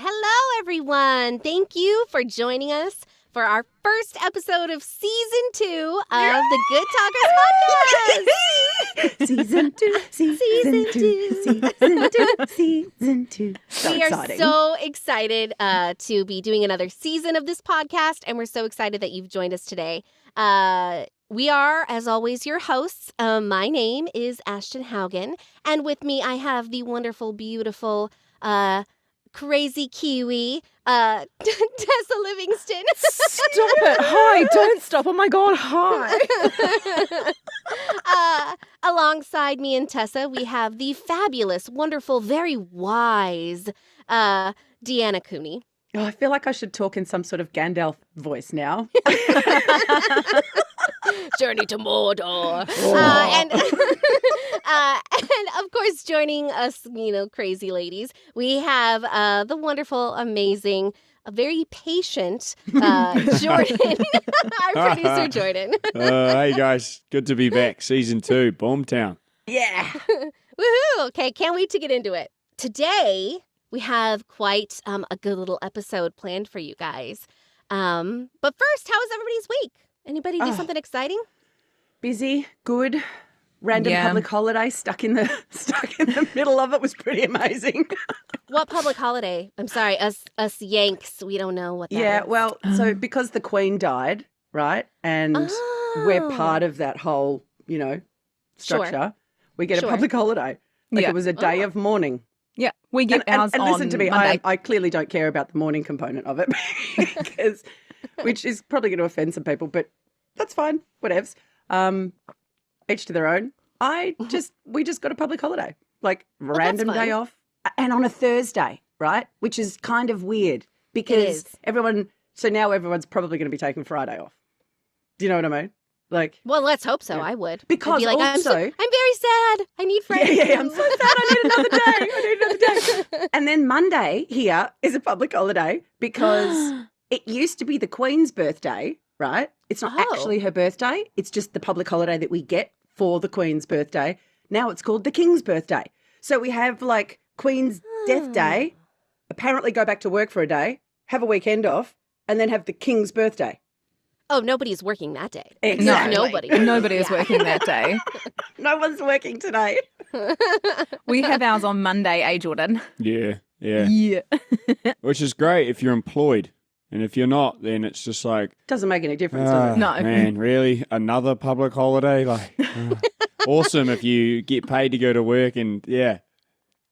Hello, everyone. Thank you for joining us for our first episode of Season 2 of the Good Talkers Podcast. Season 2, Season 2. So we exciting. are so excited to be doing another season of this podcast, and we're so excited that you've joined us today. We are, as always, your hosts. My name is Ashton Haugen, and with me I have the wonderful, beautiful, crazy Kiwi, Tessa Livingston. Stop it. Hi, don't stop. Oh my God, hi. Alongside me and Tessa, we have the fabulous, wonderful, very wise Deanna Cooney. Oh, I feel like I should talk in some sort of Gandalf voice now. Journey to Mordor. And of course, joining us, crazy ladies, we have the wonderful, amazing, very patient Jordan, our producer Jordan. Hey guys, good to be back. Season 2, Boomtown. Yeah. Woohoo! Okay, can't wait to get into it. Today, we have quite a good little episode planned for you guys. But first, how was everybody's week? Anybody do something exciting? Busy, good. Random public holiday stuck in the middle of it was pretty amazing. What public holiday? I'm sorry, us Yanks, we don't know what that is. Yeah, well, so because the Queen died, right? And we're part of that whole, structure. Sure. We get a public holiday. It was a day of mourning. Yeah, we get ours and on listen to me, Monday. I clearly don't care about the mourning component of it, which is probably going to offend some people, but that's fine, whatevs. Each to their own. We just got a public holiday, like random day off, and on a Thursday, right? Which is kind of weird because now everyone's probably going to be taking Friday off. Do you know what I mean? Like, well, let's hope so. I would. Because I'd be like, also, I'm very sad. I need Friday. Yeah, I'm so sad. I need another day. And then Monday here is a public holiday because it used to be the Queen's birthday, right? It's not actually her birthday. It's just the public holiday that we get for the Queen's birthday. Now it's called the King's birthday. So we have like Queen's death day, apparently go back to work for a day, have a weekend off, and then have the King's birthday. Oh, nobody's working that day. Exactly. Nobody is working that day. No one's working today. We have ours on Monday, Jordan? Yeah. Yeah. Which is great if you're employed. And if you're not, then it's just like... Doesn't make any difference, does it? No. Man, really? Another public holiday? Like, awesome if you get paid to go to work and,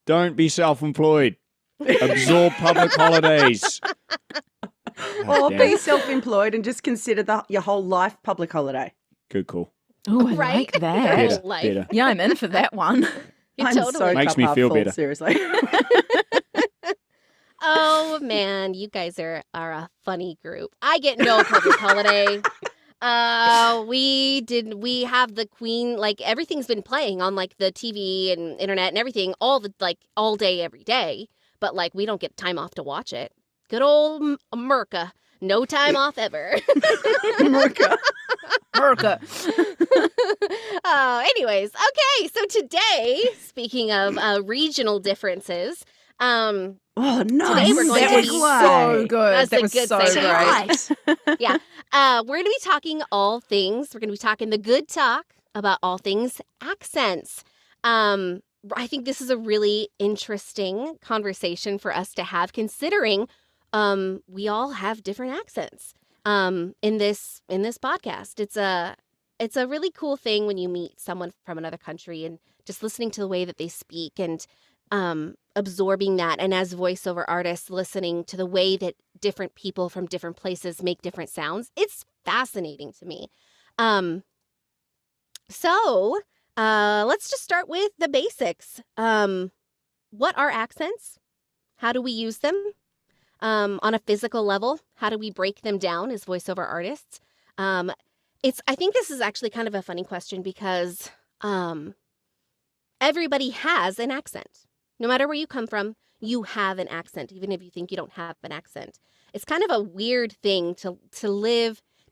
don't be self-employed. Absorb public holidays. Or be self-employed and just consider your whole life public holiday. Good call. Oh, I Right? like that. Your life. Better. Yeah, I'm in for that one. I'm Totally. so Makes me cup feel half full, better. Seriously. Oh, man, you guys are a funny group. I get no public holiday. We have the Queen, like everything's been playing on like the TV and internet and everything all day, every day. But like we don't get time off to watch it. Good old America. No time off ever. America. Anyways, okay. So today, speaking of regional differences, Oh, nice. Today we're going That to was be so good. That's a good so segue. great. Yeah. We're going to be talking all things. We're going to be talking the good talk about all things accents. I think this is a really interesting conversation for us to have, considering we all have different accents in this podcast. It's a really cool thing when you meet someone from another country and just listening to the way that they speak and absorbing that, and as voiceover artists, listening to the way that different people from different places make different sounds. It's fascinating to me. So let's just start with the basics. What are accents? How do we use them? On a physical level, how do we break them down as voiceover artists? I think this is actually kind of a funny question because everybody has an accent. No matter where you come from, you have an accent, even if you think you don't have an accent. It's kind of a weird thing to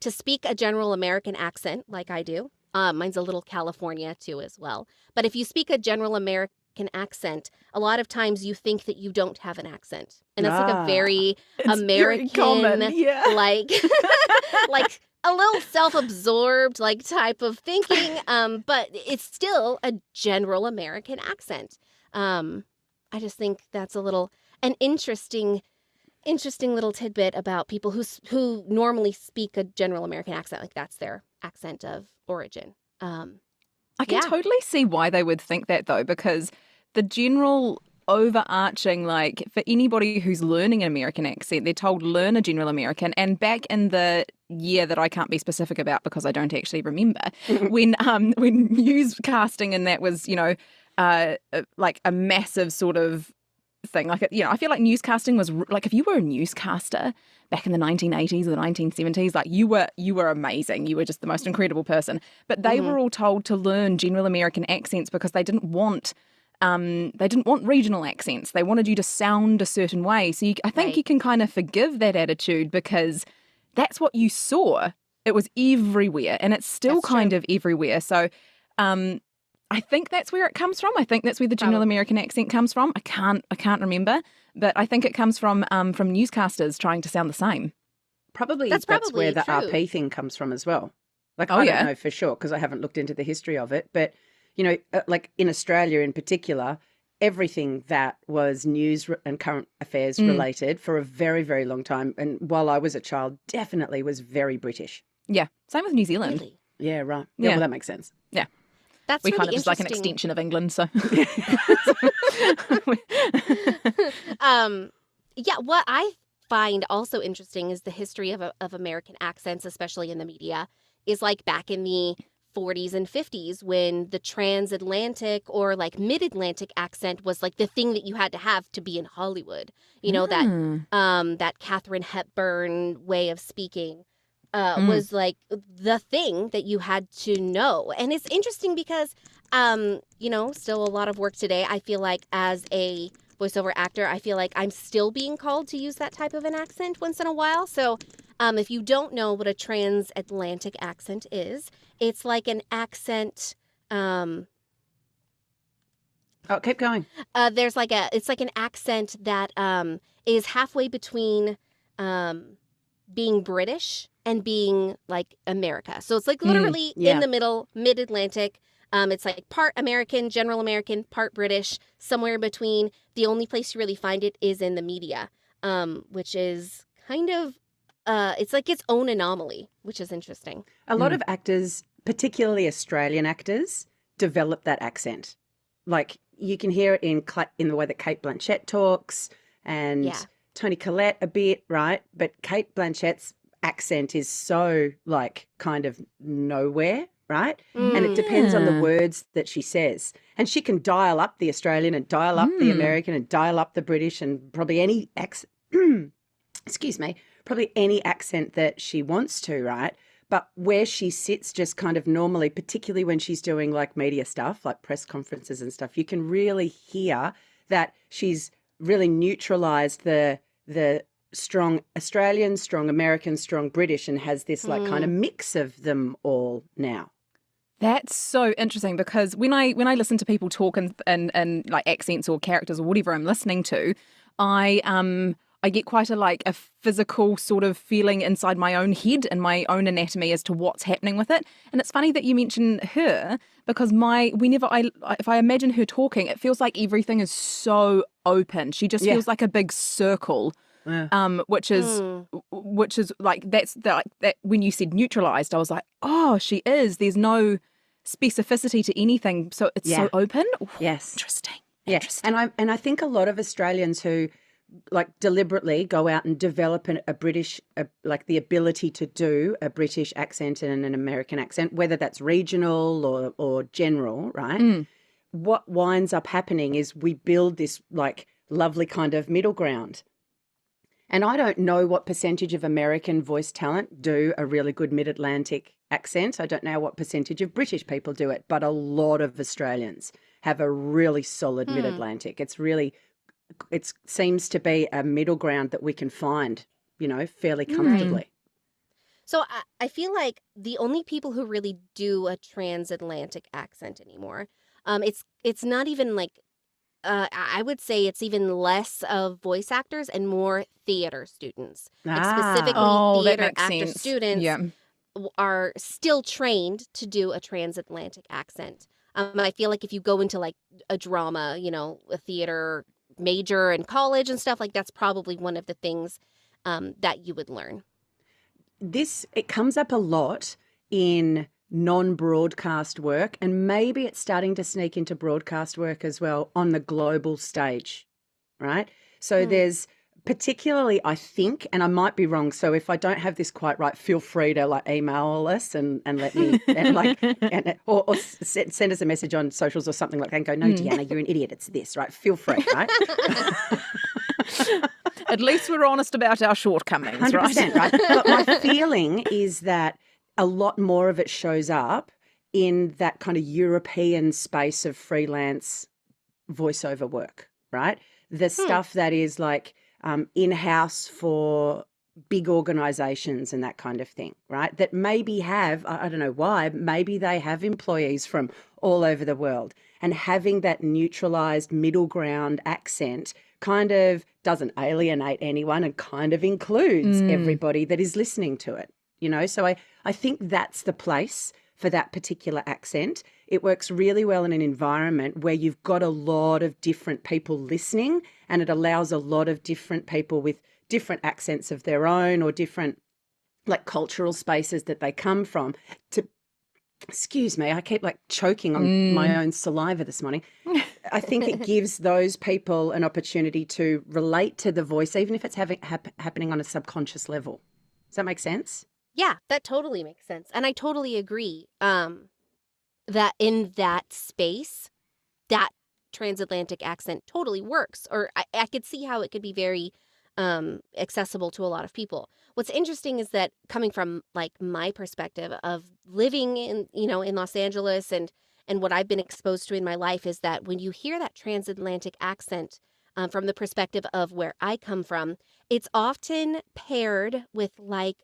speak a general American accent like I do. Mine's a little California too as well. But if you speak a general American American accent, a lot of times you think that you don't have an accent. And that's like a Ah. very It's American, very common, yeah. like, like a little self-absorbed, like type of thinking. But it's still a general American accent. I just think that's an interesting little tidbit about people who normally speak a general American accent, like that's their accent of origin. I can Yeah. totally see why they would think that, though, because the general overarching, like, for anybody who's learning an American accent, they're told learn a general American. And back in the year that I can't be specific about because I don't actually remember, when newscasting and that was, like a massive sort of thing. Like, I feel like newscasting was like, if you were a newscaster back in the 1980s or the 1970s, like you were amazing. You were just the most incredible person. But they were all told to learn general American accents because they didn't want regional accents. They wanted you to sound a certain way. So I think you can kind of forgive that attitude because that's what you saw. It was everywhere, and it's still kind of everywhere. So I think that's where it comes from. I think that's where the general American accent comes from. I can't remember, but I think it comes from newscasters trying to sound the same. Probably That's that's where the true. RP thing comes from as well. Like, Oh, I yeah? don't know for sure because I haven't looked into the history of it. But, like in Australia in particular, everything that was news and current affairs related for a very, very long time, and while I was a child, definitely was very British. Yeah, same with New Zealand. Really? Yeah, right. Yeah, Yeah. well, that makes sense. Yeah. That's We really kind of just like an interesting. extension of England, so. Yeah, what I find also interesting is the history of American accents, especially in the media, is like back in the 40s and 50s when the transatlantic or like mid-Atlantic accent was like the thing that you had to have to be in Hollywood. That Katharine Hepburn way of speaking was like the thing that you had to know. And it's interesting because still a lot of work today. I feel like as a voiceover actor, I feel like I'm still being called to use that type of an accent once in a while. So if you don't know what a transatlantic accent is, it's like an accent. Oh, keep going. It's like an accent that is halfway between being British and being like America. So it's like literally in the middle, mid-Atlantic. It's like part American, general American, part British, somewhere in between. The only place you really find it is in the media, which is kind of, it's like its own anomaly, which is interesting. A lot of actors, particularly Australian actors, develop that accent. Like you can hear it in the way that Cate Blanchett talks and Toni Collette a bit, right? But Cate Blanchett's accent is so like kind of nowhere, right? And it depends on the words that she says. And she can dial up the Australian and dial up the American and dial up the British and probably any probably any accent that she wants to, right? But where she sits just kind of normally, particularly when she's doing like media stuff, like press conferences and stuff, you can really hear that she's really neutralized the strong Australian, strong American, strong British and has this like kind of mix of them all now. That's so interesting because when I listen to people talk and like accents or characters or whatever I'm listening to, I get quite a physical sort of feeling inside my own head and my own anatomy as to what's happening with it. And it's funny that you mention her because if I imagine her talking, it feels like everything is so open. She just feels like a big circle. Which is like that when you said neutralized, I was like, oh, she is. There's no specificity to anything, so it's so open. Ooh, yes, interesting. Yeah, and I think a lot of Australians who like deliberately go out and develop a British, like the ability to do a British accent and an American accent, whether that's regional or general, right? What winds up happening is we build this like lovely kind of middle ground. And I don't know what percentage of American voice talent do a really good mid-Atlantic accent. I don't know what percentage of British people do it, but a lot of Australians have a really solid mid-Atlantic. It seems to be a middle ground that we can find, fairly comfortably. So I feel like the only people who really do a transatlantic accent anymore, it's not even like I would say it's even less of voice actors and more theater students. Like Ah. specifically Oh, that theater makes actor sense. students Yeah. are still trained to do a transatlantic accent. I feel like if you go into like a drama, a theater major in college and stuff, like that's probably one of the things that you would learn. It comes up a lot in non-broadcast work, and maybe it's starting to sneak into broadcast work as well on the global stage, right? So there's particularly, I think, and I might be wrong, so if I don't have this quite right, feel free to like email us and let me or send us a message on socials or something like that and go, no, Deanna, you're an idiot, it's this, right? Feel free, right? At least we're honest about our shortcomings, 100%, right? But my feeling is that a lot more of it shows up in that kind of European space of freelance voiceover work, right? The stuff that is like in-house for big organizations and that kind of thing, right? That maybe have, I don't know why, maybe they have employees from all over the world, and having that neutralized middle ground accent kind of doesn't alienate anyone and kind of includes everybody that is listening to it, So I think that's the place for that particular accent. It works really well in an environment where you've got a lot of different people listening, and it allows a lot of different people with different accents of their own or different like cultural spaces that they come from to, excuse me, I keep like choking on my own saliva this morning. I think it gives those people an opportunity to relate to the voice, even if it's happening on a subconscious level. Does that make sense? Yeah, that totally makes sense. And I totally agree that in that space, that transatlantic accent totally works. Or I could see how it could be very accessible to a lot of people. What's interesting is that coming from like my perspective of living in Los Angeles and what I've been exposed to in my life is that when you hear that transatlantic accent from the perspective of where I come from, it's often paired with like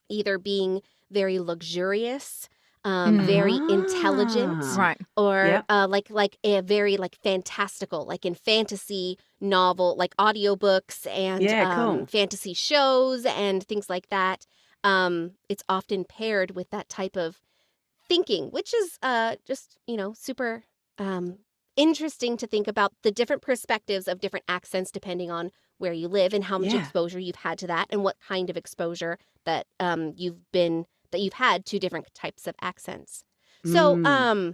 either being very luxurious, very intelligent, Right. or like a very like fantastical, like in fantasy novel, like audiobooks and fantasy shows and things like that. It's often paired with that type of thinking, which is just super interesting to think about the different perspectives of different accents depending on where you live and how much exposure you've had to that and what kind of exposure that you've had to different types of accents. So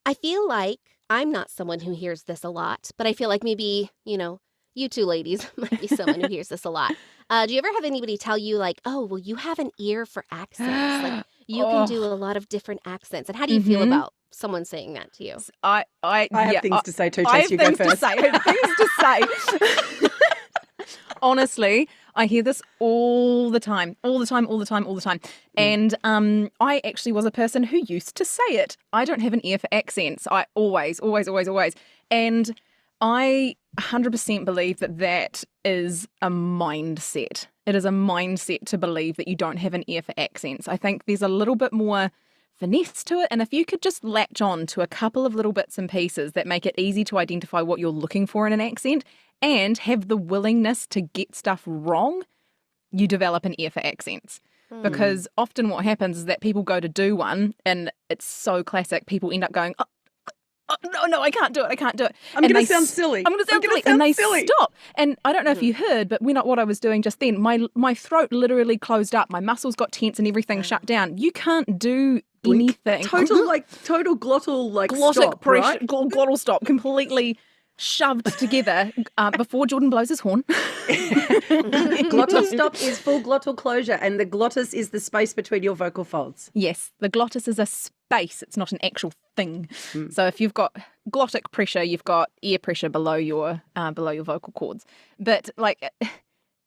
I feel like I'm not someone who hears this a lot, but I feel like maybe, you two ladies might be someone who hears this a lot. Do you ever have anybody tell you like, oh, well, you have an ear for accents? Like you can do a lot of different accents. And how do you feel about someone saying that to you? I have things to say too, I Chase. have You go things to first. say. I have things to say. Honestly, I hear this all the time. And I actually was a person who used to say it. I don't have an ear for accents. I always. And I 100% believe that is a mindset. It is a mindset to believe that you don't have an ear for accents. I think there's a little bit more finesse to it. And if you could just latch on to a couple of little bits and pieces that make it easy to identify what you're looking for in an accent and have the willingness to get stuff wrong, you develop an ear for accents. Because often what happens is that people go to do one and it's so classic. People end up going, no, I can't do it. I'm going to sound silly. And they stop. And I don't know if you heard, but what I was doing just then, my throat literally closed up. My muscles got tense and everything shut down. You can't do anything. Total glottal Glottic stop, pressure, right? glottal stop, completely shoved together before Jordan blows his horn. Glottal stop is full glottal closure, and the glottis is the space between your vocal folds. Yes, the glottis is a space. It's not an actual thing. So if you've got glottic pressure, you've got air pressure below your vocal cords. But like,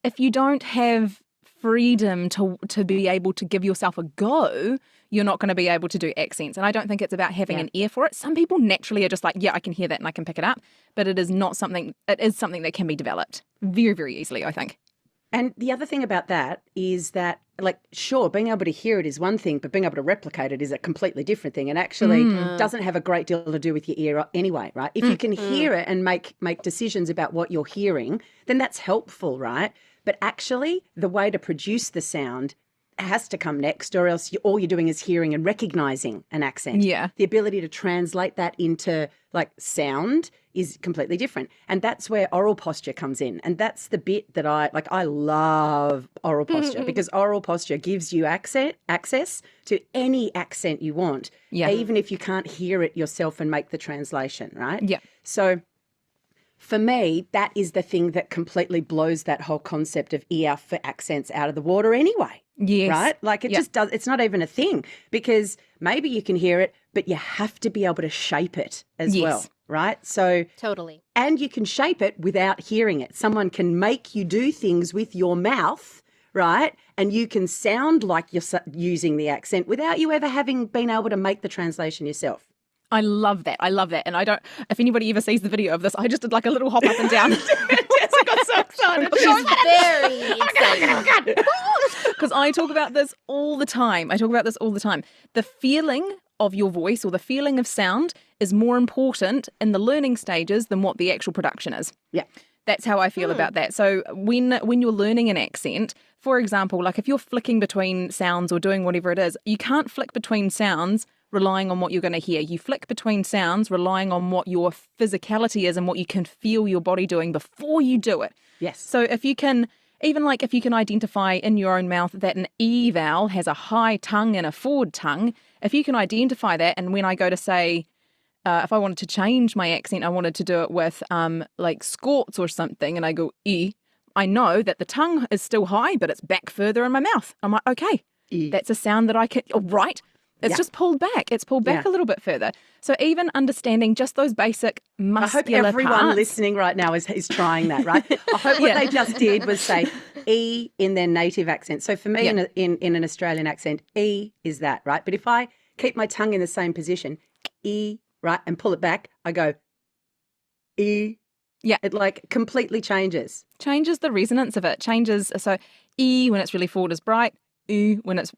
if you don't have freedom to be able to give yourself a go, you're not going to be able to do accents. And I don't think it's about having an ear for it. Some people naturally are just like, yeah, I can hear that and I can pick it up. But it is not something. It is something that can be developed very, very easily, I think. And the other thing about that is that, like, sure, being able to hear it is one thing, but being able to replicate it is a completely different thing, and actually doesn't have a great deal to do with your ear anyway, right? If you can hear it and make decisions about what you're hearing, then that's helpful, right? But actually, the way to produce the sound has to come next, or else all you're doing is hearing and recognizing an accent. Yeah. The ability to translate that into like sound is completely different. And that's where oral posture comes in. And that's the bit that I love oral posture, because oral posture gives you access to any accent you want, even if you can't hear it yourself and make the translation, right? Yeah. So for me, that is the thing that completely blows that whole concept of ear for accents out of the water anyway. Yes. Right? Like it just does, it's not even a thing, because maybe you can hear it, but you have to be able to shape it as well. Right? So Totally. and you can shape it without hearing it. Someone can make you do things with your mouth, right? And you can sound like you're using the accent without you ever having been able to make the translation yourself. I love that. I love that. And I don't, if anybody ever sees the video of this, I just did like a little hop up and down. Jessica got so excited. She's very excited. Because I talk about this all the time. The feeling of your voice, or the feeling of sound, is more important in the learning stages than what the actual production is. Yeah. That's how I feel about that. So when you're learning an accent, for example, like if you're flicking between sounds or doing whatever it is, you can't flick between sounds relying on what you're going to hear. You flick between sounds relying on what your physicality is and what you can feel your body doing before you do it. Yes. So if you can, even like if you can identify in your own mouth that an E vowel has a high tongue and a forward tongue, if you can identify that, and when I go to say, if I wanted to change my accent, I wanted to do it with like scorts or something, and I go E, I know that the tongue is still high, but it's back further in my mouth. I'm like, okay, that's a sound that I can, right? It's just pulled back. It's pulled back a little bit further. So even understanding just those basic muscular I hope everyone parts. listening right now is trying that, right? I hope what they just did was say E in their native accent. So for me, in an Australian accent, E is that, right? But if I keep my tongue in the same position, E, right, and pull it back, I go E. Yeah. It like completely changes. Changes the resonance of it. Changes, so E when it's really forward is bright, U when it's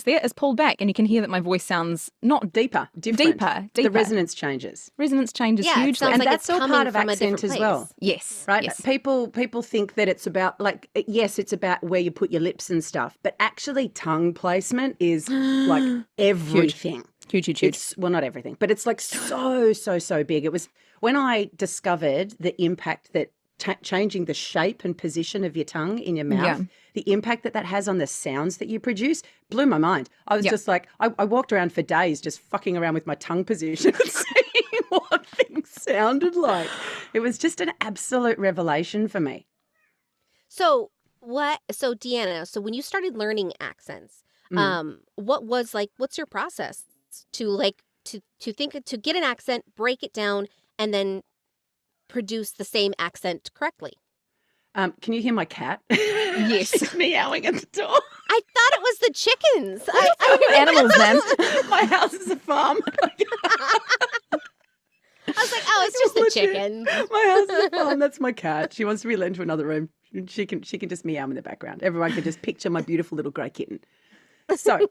there is pulled back, and you can hear that my voice sounds not Deeper. deeper. The resonance changes. Resonance changes Yeah, it hugely. sounds And like that's it's all coming part of from a accent different as well. place. Yes. Right? Yes. People think that it's about like, yes, it's about where you put your lips and stuff, but actually tongue placement is like everything. Huge. It's, well, not everything, but it's like so big. It was when I discovered the impact that changing the shape and position of your tongue in your mouth, the impact that has on the sounds that you produce, blew my mind. I was just like, I walked around for days just fucking around with my tongue position and seeing what things sounded like. It was just an absolute revelation for me. So Deanna, so when you started learning accents, what was like, what's your process to get an accent, break it down, and then produce the same accent correctly? Can you hear my cat? Yes. She's meowing at the door. I thought it was the chickens. Animals, man. My house is a farm. I was like, oh, it's just the chickens. My house is a farm. That's my cat. She wants to be led into another room. She can just meow in the background. Everyone can just picture my beautiful little grey kitten. So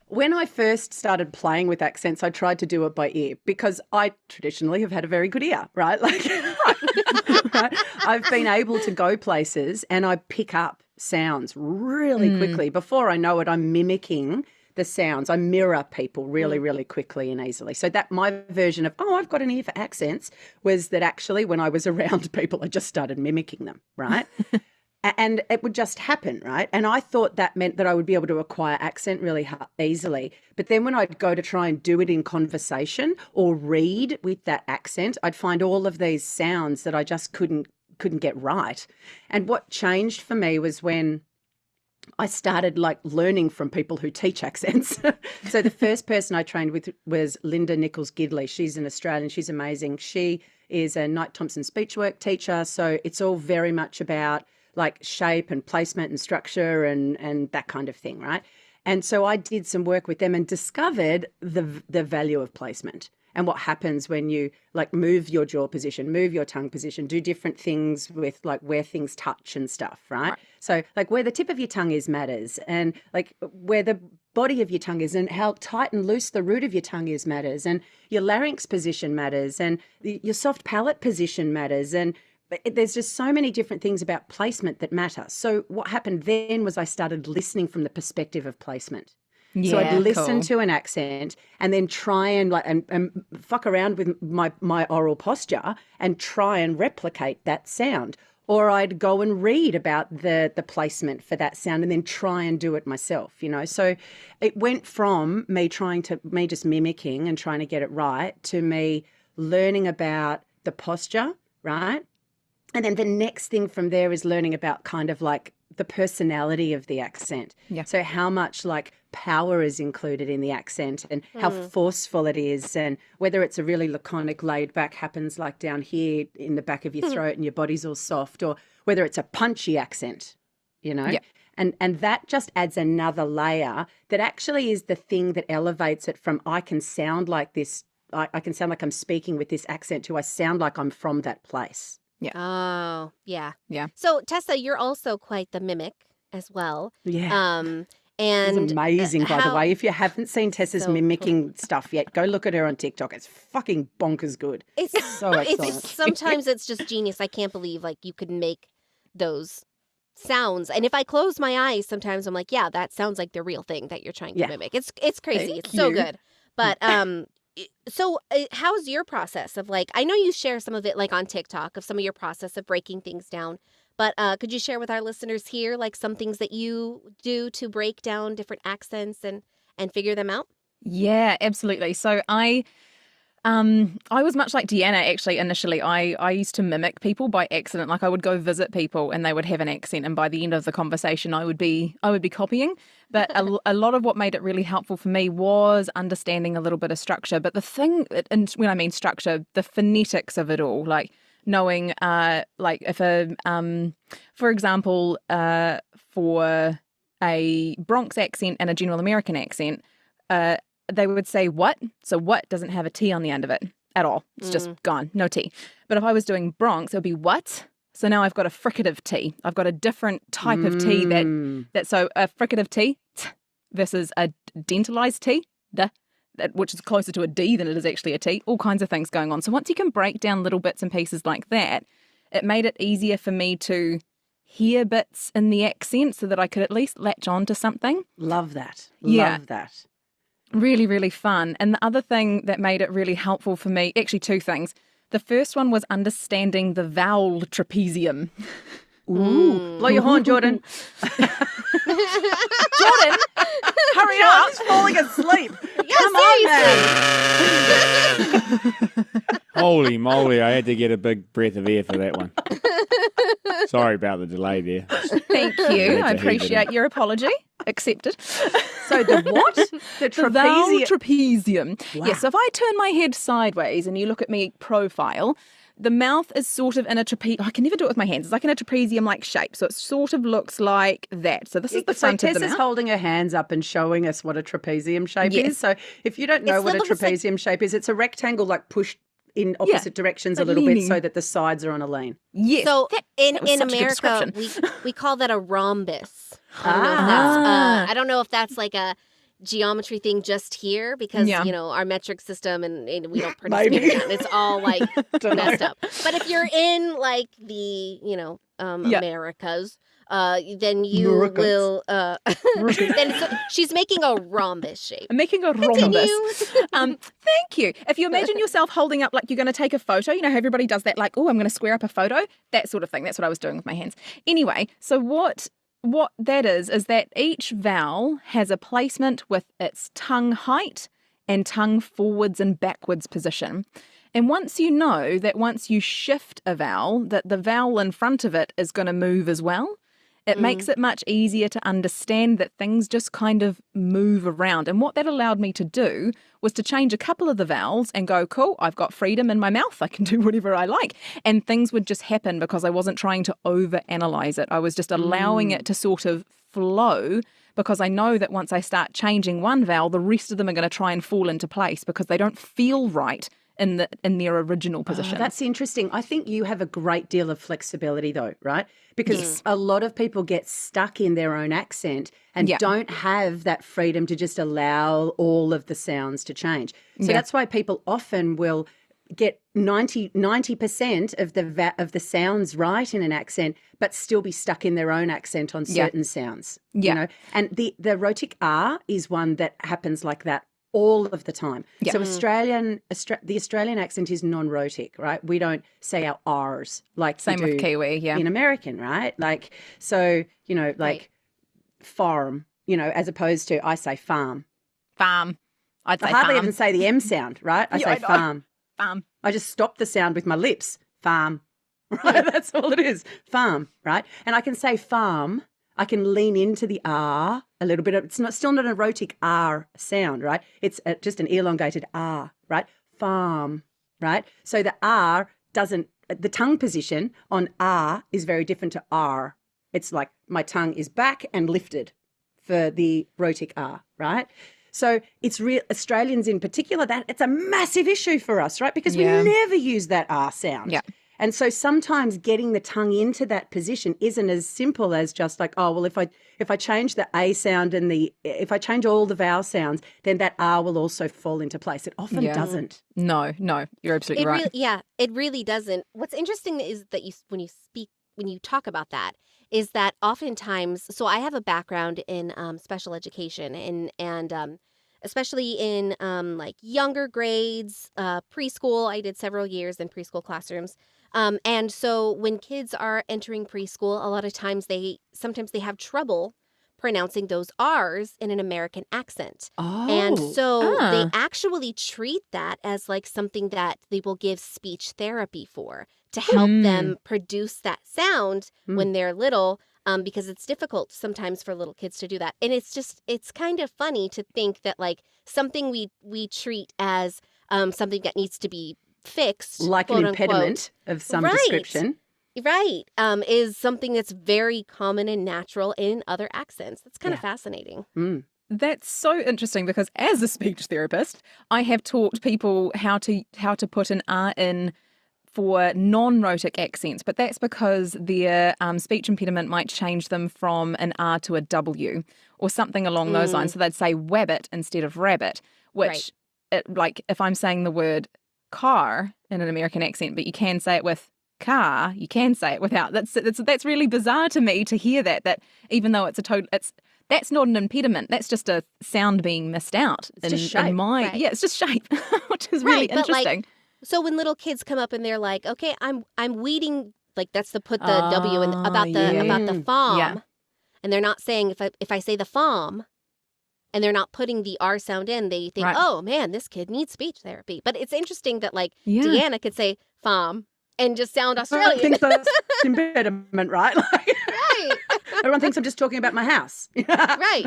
when I first started playing with accents, I tried to do it by ear because I traditionally have had a very good ear, right? Like, right? I've been able to go places and I pick up sounds really quickly. Before I know it, I'm mimicking the sounds. I mirror people really, really quickly and easily. So that my version of, I've got an ear for accents was that actually when I was around people, I just started mimicking them, right? And it would just happen, right? And I thought that meant that I would be able to acquire accent really easily. But then when I'd go to try and do it in conversation or read with that accent, I'd find all of these sounds that I just couldn't get right. And what changed for me was when I started like learning from people who teach accents. So the first person I trained with was Linda Nichols-Gidley. She's an Australian. She's amazing. She is a Knight Thompson speechwork teacher. So it's all very much about like shape and placement and structure and that kind of thing, right? And so I did some work with them and discovered the value of placement. and what happens when you like move your jaw position, move your tongue position, do different things with like where things touch and stuff, right? So like where the tip of your tongue is matters, and like where the body of your tongue is, and how tight and loose the root of your tongue is matters, and your larynx position matters, and your soft palate position matters, and there's just so many different things about placement that matter. So what happened then was I started listening from the perspective of placement. Yeah, so I'd listen cool. to an accent and then try and like and fuck around with my oral posture and try and replicate that sound. Or I'd go and read about the placement for that sound and then try and do it myself, you know. So it went from me just mimicking and trying to get it right to me learning about the posture, right? And then the next thing from there is learning about kind of like the personality of the accent. Yeah. So how much like power is included in the accent and how forceful it is, and whether it's a really laconic laid back happens like down here in the back of your throat and your body's all soft, or whether it's a punchy accent, you know. Yeah. And that just adds another layer that actually is the thing that elevates it from I can sound like this, I can sound like I'm speaking with this accent, to I sound like I'm from that place. Oh, yeah. Yeah. So, Tessa, you're also quite the mimic as well. Yeah. And It's amazing, by the how- way. If you haven't seen Tessa's So mimicking stuff yet, go look at her on TikTok. It's fucking bonkers good. It's So excellent. sometimes it's just genius. I can't believe like you could make those sounds. And if I close my eyes, sometimes I'm like, yeah, that sounds like the real thing that you're trying to Yeah. mimic. It's crazy. Thank It's so you. good. But so how's your process of like, I know you share some of it like on TikTok of some of your process of breaking things down, but could you share with our listeners here like some things that you do to break down different accents and figure them out? Yeah, absolutely. So I was much like Deanna actually initially. I used to mimic people by accident. Like I would go visit people and they would have an accent, and by the end of the conversation I would be copying. But a lot of what made it really helpful for me was understanding a little bit of structure. But the thing, and when I mean structure, the phonetics of it all, like knowing like if for example, for a Bronx accent and a general American accent, they would say what. So what doesn't have a T on the end of it at all. It's just gone, no T. But if I was doing Bronx, it would be what. So now I've got a fricative T. I've got a different type of T that so a fricative T versus a dentalized T, which is closer to a D than it is actually a T. All kinds of things going on. So once you can break down little bits and pieces like that, it made it easier for me to hear bits in the accent so that I could at least latch on to something. Love that. Yeah. Love that. Really, really fun. And the other thing that made it really helpful for me, actually two things. The first one was understanding the vowel trapezium. Ooh. Blow your horn, Jordan. Jordan, hurry up. Jordan's falling asleep. Come on, man. Holy moly, I had to get a big breath of air for that one. Sorry about the delay there. Thank you. Had to I heave it appreciate your apology. Accepted. So the what? The The vowel trapezium. trapezium. Wow. Yes, so if I turn my head sideways and you look at me profile, the mouth is sort of in a I can never do it with my hands. It's like in a trapezium-like shape. So it sort of looks like that. So this is the So front of the Tessa's mouth. holding her hands up and showing us what a trapezium shape Yes. is. So if you don't know It's what a looks like- trapezium shape is, it's a rectangle like pushed in opposite directions a like little bit leaning. so that the sides are on a lean. Yes. So in that was such a good America, description. we call that a rhombus. I don't know if that's like a geometry thing just here because Yeah. you know our metric system and we don't participate Maybe. in that. It's all like Don't know. messed up. But if you're in like the Yeah. Americas, then you Americas. will. She's making a rhombus shape. I'm making a rhombus. Thank you. If you imagine yourself holding up like you're going to take a photo, you know how everybody does that, like, oh, I'm going to square up a photo, that sort of thing. That's what I was doing with my hands. Anyway, so what that is that each vowel has a placement with its tongue height and tongue forwards and backwards position. And once you know that once you shift a vowel, that the vowel in front of it is going to move as well, it makes it much easier to understand that things just kind of move around. And what that allowed me to do was to change a couple of the vowels and go, cool, I've got freedom in my mouth. I can do whatever I like. And things would just happen because I wasn't trying to overanalyze it. I was just allowing it to sort of flow because I know that once I start changing one vowel, the rest of them are going to try and fall into place because they don't feel right in their original position. Oh, that's interesting. I think you have a great deal of flexibility though, right? Because a lot of people get stuck in their own accent and don't have that freedom to just allow all of the sounds to change. So that's why people often will get 90% of the sounds right in an accent, but still be stuck in their own accent on certain sounds. You know, and the rhotic R is one that happens like that all of the time. So the Australian accent is non-rhotic, right? We don't say our R's like Same with Kiwi, in American, right? Like, so, you know, like farm, you know, as opposed to I say farm. Farm. I'd say I hardly farm. even say the M sound, right? I say farm. Farm. I just stop the sound with my lips. Farm. Right? That's all it is. Farm, right? And I can say farm. I can lean into the R a little bit. It's still not a rhotic R sound, right? It's just an elongated R, right? Farm, right? So the R the tongue position on R is very different to R. It's like my tongue is back and lifted for the rhotic R, right? So it's Australians in particular, that it's a massive issue for us, right? Because we never use that R sound. Yeah. And so sometimes getting the tongue into that position isn't as simple as just like, oh, well, if I change the A sound and if I change all the vowel sounds, then that R will also fall into place. It often doesn't. No, you're absolutely right. It really doesn't. What's interesting is that when you talk about that, is that oftentimes, so I have a background in special education and especially in like younger grades, preschool. I did several years in preschool classrooms. And so when kids are entering preschool, a lot of times sometimes they have trouble pronouncing those R's in an American accent. Oh. And so they actually treat that as like something that they will give speech therapy for to help them produce that sound when they're little, because it's difficult sometimes for little kids to do that. And it's kind of funny to think that like something we treat as something that needs to be fixed, like an impediment of some description. Right. Is something that's very common and natural in other accents. That's kind of fascinating. That's so interesting because as a speech therapist, I have taught people how to put an R in for non-rhotic accents, but that's because their speech impediment might change them from an R to a W or something along those lines. So they'd say wabbit instead of rabbit, which, like if I'm saying the word car in an American accent, but you can say it with car, you can say it without. That's really bizarre to me to hear that even though that's not an impediment. That's just a sound being missed out. It's just shape. Yeah, it's just shape, which is really interesting. So when little kids come up and they're like, okay, I'm weeding, like that's to put the W in about the farm, and they're not saying if I say the farm, and they're not putting the R sound in, they think, oh man, this kid needs speech therapy. But it's interesting that like Deanna could say farm and just sound Australian. I think that's impediment, right? Right. Everyone thinks I'm just talking about my house. Right.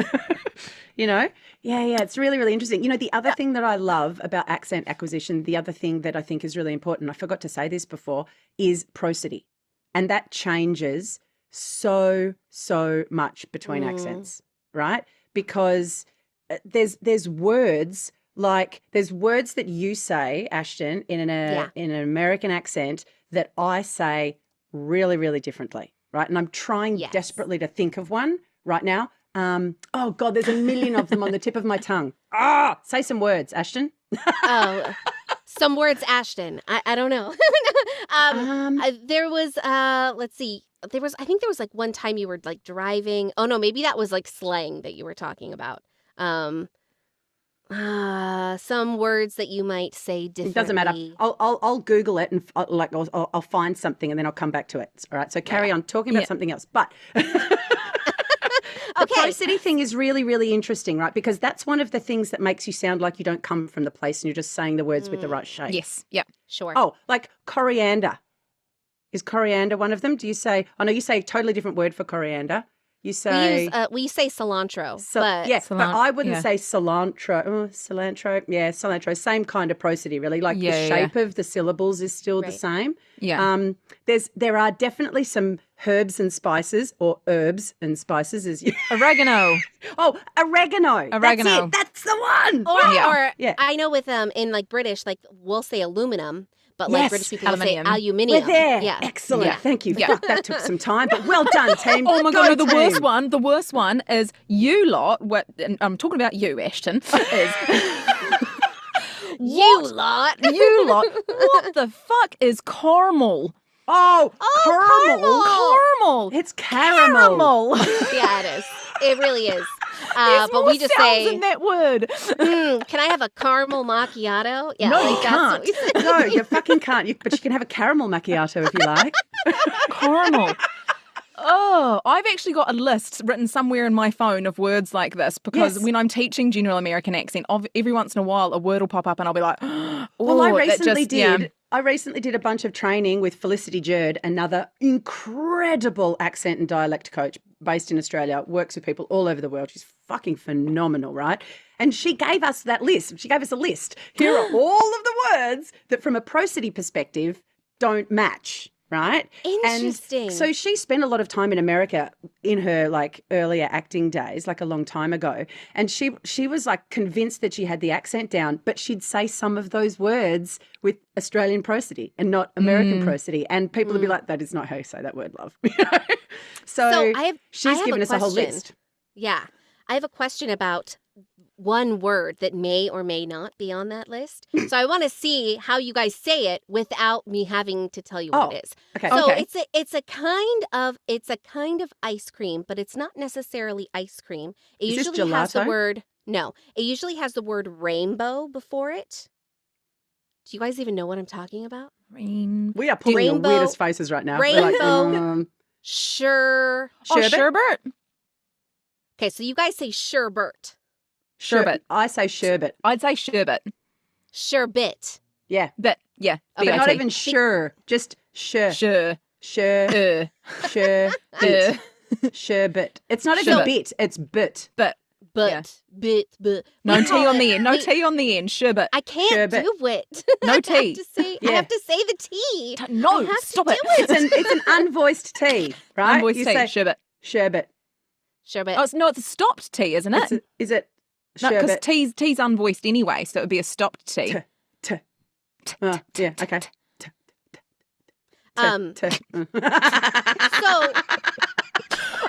You know? Yeah, it's really, really interesting. You know, the other thing that I love about accent acquisition, the other thing that I think is really important, I forgot to say this before, is prosody. And that changes so much between accents, right? Because there's words that you say, Ashton, in an American accent that I say really, really differently, right? And I'm trying desperately to think of one right now. Oh God, there's a million of them on the tip of my tongue. Say some words, Ashton. Some words, Ashton. I don't know. There was let's see. I think there was like one time you were like driving. Oh no, maybe that was like slang that you were talking about. Some words that you might say differently. It doesn't matter. I'll Google it and I'll find something and then I'll come back to it. All right. So carry on talking about something else. But the prosody thing is really, really interesting, right? Because that's one of the things that makes you sound like you don't come from the place and you're just saying the words with the right shape. Yes. Yeah. Sure. Oh, like coriander. Is coriander one of them? Do you say? I know you say a totally different word for coriander. You say we say cilantro, but I wouldn't say cilantro. Cilantro, cilantro. Same kind of prosody, really. Like the shape of the syllables is still the same. Yeah. There are definitely some herbs and spices, or herbs and spices, as you. Oregano. Oh, oregano. Oregano. That's it. That's the one. Or Yeah. I know with in like British, like we'll say aluminum, but like Yes, British people will say aluminium. aluminium. We're there. Yeah. Excellent. Yeah. Thank you. Yeah. Fuck, that took some time, but well done, team. Oh my Go, God, no, the worst team. one. The worst one is you lot. What? And I'm talking about you, Ashton. Is You lot. you lot? What the fuck is caramel? Oh, Caramel. It's caramel. Yeah, it is. It really is. There's But more we just sounds say, in that word. can I have a caramel macchiato? Yeah, No, you like that's what we say. No, you fucking can't. But you can have a caramel macchiato if you like. Caramel. Oh, I've actually got a list written somewhere in my phone of words like this because Yes. when I'm teaching general American accent, every once in a while a word will pop up and I'll be like, oh, Well, I that recently just- yeah. did. I recently did a bunch of training with Felicity Jerd, another incredible accent and dialect coach based in Australia, works with people all over the world. She's fucking phenomenal, right? And she gave us that list. She gave us a list. Here are all of the words that from a prosody perspective don't match, right? Interesting. And so she spent a lot of time in America in her like earlier acting days, like a long time ago. And she was like convinced that she had the accent down, but she'd say some of those words with Australian prosody and not American prosody. And people would be like, that is not how you say that word, love. So she's have given a us a whole question. list. Yeah. I have a question about one word that may or may not be on that list. So I want to see how you guys say it without me having to tell you what it is. Okay. So Okay. it's a kind of ice cream, but it's not necessarily ice cream. It Is this usually has the gelato? word it usually has the word rainbow before it. Do you guys even know what I'm talking about? Rain. We are pulling Rainbow- the weirdest faces right now. We're like, rainbow- Sure. Oh, sherbet? sherbet. Okay, so you guys say sherbet. Sherbet. I say sherbet. I'd say sherbet. Sherbet. Yeah. But yeah, But not B-I-T. even sure, just Sure. sure, sherbet. It's not even So- bit, it's bit. But But no we T call on it- the end. No we- T on the end. Sherbet. I can't Sherbet. do it. No I T. have to say, Yeah. I have to say the T. No, I have stop to it. do It's an unvoiced T, right? Unvoiced You T. say Sherbet. sherbet. Sherbet. Oh, it's a stopped T, isn't it? Is it No, because sherbet? T's unvoiced anyway, so it would be a stopped T. T. Yeah, okay. Um, T. So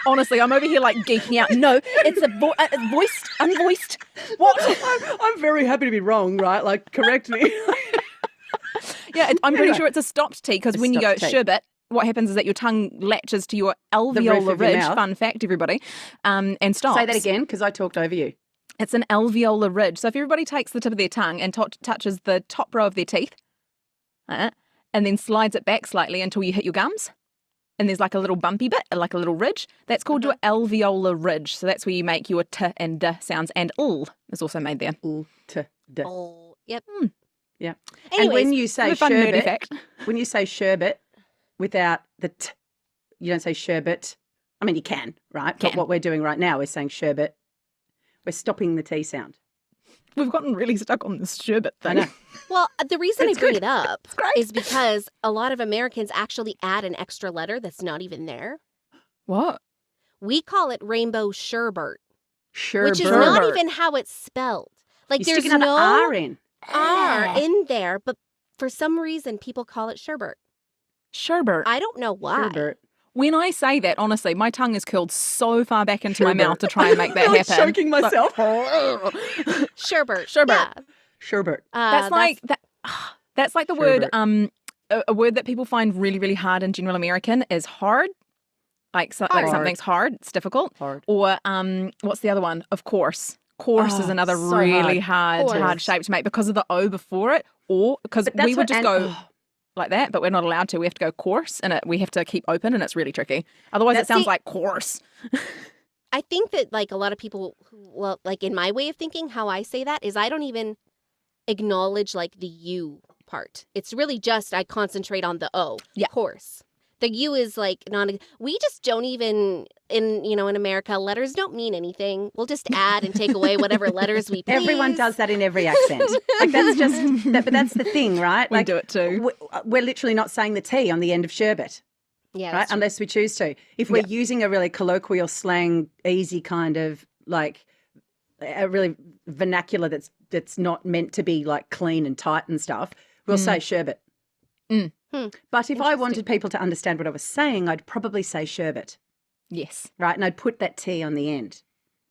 Honestly, I'm over here like geeking out. No, it's a voiced, unvoiced. What? I'm very happy to be wrong, right? Like, correct me. Yeah, I'm pretty Anyway. sure it's a stopped T because A when you go stopped T. sherbet, what happens is that your tongue latches to your roof alveolar of your ridge. mouth. Fun fact, everybody, and stops. Say that again, because I talked over you. It's an alveolar ridge. So if everybody takes the tip of their tongue and touches the top row of their teeth, and then slides it back slightly until you hit your gums, and there's like a little bumpy bit, like a little ridge, that's called your alveolar ridge. So that's where you make your t and d sounds, and l is also made there. L, T, D. oh, yep. Yeah. Anyways, And when you say A fun nerdy sherbet, fact. when you say sherbet without the T, you don't say sherbet. I mean, you can, right? But Can. what we're doing right now is saying sherbet. We're stopping the T sound. We've gotten really stuck on this sherbet I thing. know. well, the reason I It's bring good. it up It's great. is because a lot of Americans actually add an extra letter that's not even there. What? We call it rainbow sherbet, Sherbet. which is not even how it's spelled. Like You're there's sticking no another R in. R in there, but for some reason people call it sherbet. Sherbet. I don't know why. Sherbet. When I say that, honestly, my tongue is curled so far back into my Sherbet. mouth to try and make that I'm happen. choking myself. Sherbet. Sherbet. Yeah. Sherbet. That's like that. That's like the word. Sherbet. A word that people find really, really hard in general American is hard. Like Hard. something's hard. It's difficult. Hard. Or what's the other one? Of course. Course is Oh, another so really hard. hard Course. shape to make because of the O before it. Or because But that's we would what- just and- go oh. like that, but we're not allowed to. We have to go course, and we have to keep open, and it's really tricky. Otherwise, That's it sounds the- like course. I think that like a lot of people well, like in my way of thinking, how I say that is I don't even acknowledge like the U part. It's really just I concentrate on the O. Yeah. Course. The U is like we just don't even in America, letters don't mean anything. We'll just add and take away whatever letters we please. Everyone does that in every accent. Like that's just, but that's the thing, right? We Like do it too. we're literally not saying the T on the end of sherbet. Yeah, right? that's true. Unless we choose to. If we're using a really colloquial slang, easy kind of like a really vernacular that's not meant to be like clean and tight and stuff, we'll say sherbet. But if I wanted people to understand what I was saying, I'd probably say sherbet, Yes. right? And I'd put that T on the end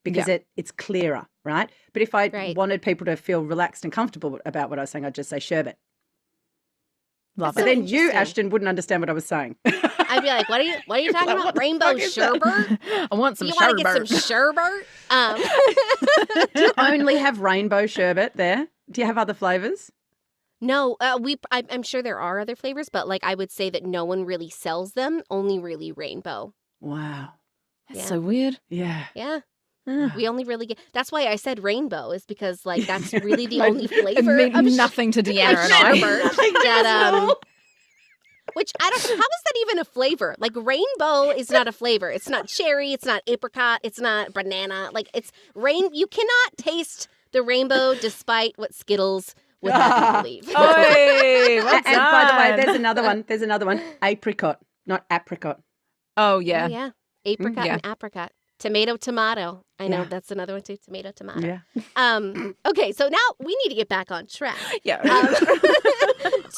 because it's clearer, right? But if I wanted people to feel relaxed and comfortable about what I was saying, I'd just say sherbet. Love But it. then you, interesting. Ashton, wouldn't understand what I was saying. I'd be like, what are you talking about? Rainbow sherbet? I want some You want to sherbet. get some sherbet? Do you only have rainbow sherbet there? Do you have other flavours? No, I'm sure there are other flavors, but like I would say that no one really sells them. Only really rainbow. Wow. That's Yeah. so weird. Yeah. Yeah. We only really get. That's why I said rainbow is because like that's really the only flavor It meant of nothing to Deanna and I. sherbet that which I don't. How is that even a flavor? Like rainbow is not a flavor. It's not cherry. It's not apricot. It's not banana. Like it's rain. You cannot taste the rainbow despite what Skittles would have you believe. Oi, well And by the way, done. there's another one. Apricot, not apricot. Oh, Oh, yeah. yeah. Apricot Yeah. and apricot. Tomato. I know Yeah. that's another one too. Tomato. Yeah. Okay, so now we need to get back on track. Yeah.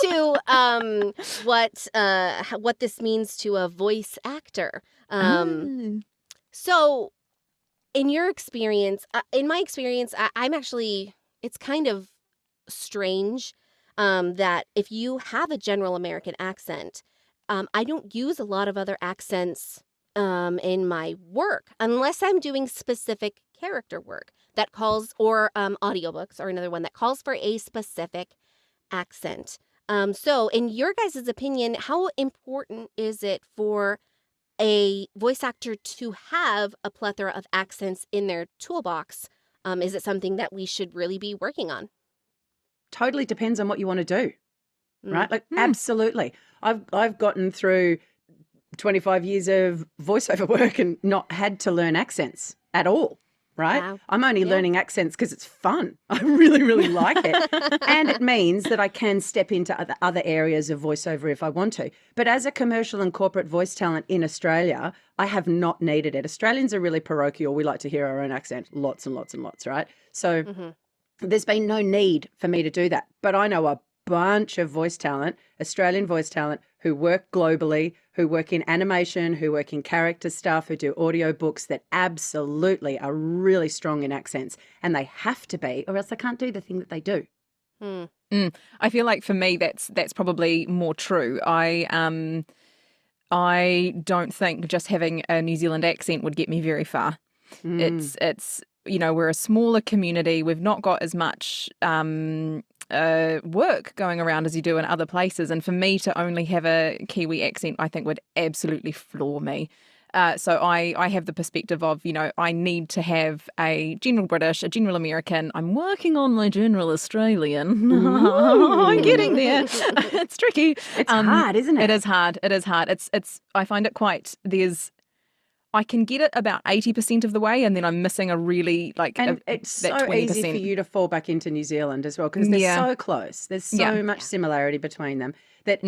To what this means to a voice actor. So, in your experience, in my experience, I'm actually it's kind of strange that if you have a general American accent, I don't use a lot of other accents in my work unless I'm doing specific character work that calls or audiobooks or another one that calls for a specific accent. So in your guys' opinion, how important is it for a voice actor to have a plethora of accents in their toolbox? Is it something that we should really be working on? Totally depends on what you want to do, right? Like absolutely. I've gotten through 25 years of voiceover work and not had to learn accents at all, right? Wow. I'm only learning accents because it's fun. I really, really like it. And it means that I can step into other areas of voiceover if I want to. But as a commercial and corporate voice talent in Australia, I have not needed it. Australians are really parochial. We like to hear our own accent lots and lots and lots, right? So there's been no need for me to do that. But I know a bunch of voice talent, Australian voice talent, who work globally, who work in animation, who work in character stuff, who do audio books that absolutely are really strong in accents. And they have to be, or else they can't do the thing that they do. I feel like for me that's probably more true. I don't think just having a New Zealand accent would get me very far. It's you know, we're a smaller community. We've not got as much work going around as you do in other places. And for me to only have a Kiwi accent, I think would absolutely floor me. So I have the perspective of, you know, I need to have a general British, a general American. I'm working on my general Australian. I'm getting there. It's tricky. It's hard, isn't it? It is hard. It is hard. It's. I find it quite. I can get it about 80% of the way, and then I'm missing a really And it's that so 20%. easy for you to fall back into New Zealand as well because they're so close. There's so much similarity between them that